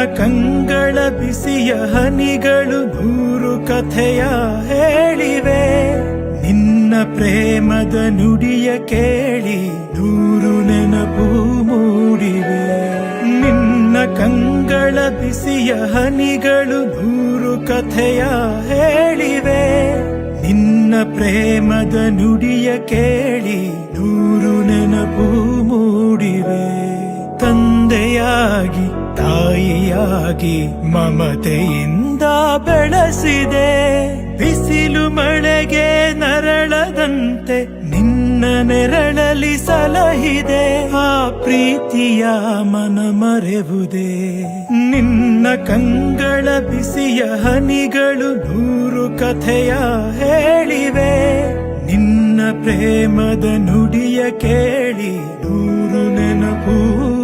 ಕಂಗಳ ಬಿಸಿಯ ಹನಿಗಳು ನೂರು ಕಥೆಯ ಹೇಳಿವೆ. ನಿನ್ನ ಪ್ರೇಮದ ನುಡಿಯ ಕೇಳಿ ನೂರು ನೆನಪು ಮೂಡಿವೆ. ನಿನ್ನ ಕಂಗಳ ಬಿಸಿಯ ಹನಿಗಳು ನೂರು ಕಥೆಯ ಹೇಳಿವೆ. ನಿನ್ನ ಪ್ರೇಮದ ನುಡಿಯ ಕೇಳಿ ನೂರು ನೆನಪು ಮೂಡಿವೆ. ತಂದೆಯಾಗಿ ತಾಯಿಯಾಗಿ ಮಮತೆಯಿಂದ ಬೆಳೆಸಿದೆ. ಬಿಸಿಲು ಮಳೆಗೆ ನರಳದಂತೆ ನಿನ್ನ ನೆರಳಲಿ ಸಲಹಿದೆ. ಆ ಪ್ರೀತಿಯ ಮನ ಮರೆವುದೇ. ನಿನ್ನ ಕಂಗಳ ಬಿಸಿಯ ಹನಿಗಳು ನೂರು ಕಥೆಯ ಹೇಳಿವೆ. ನಿನ್ನ ಪ್ರೇಮದ ನುಡಿಯ ಕೇಳಿ ನೂರು ನೆನಪು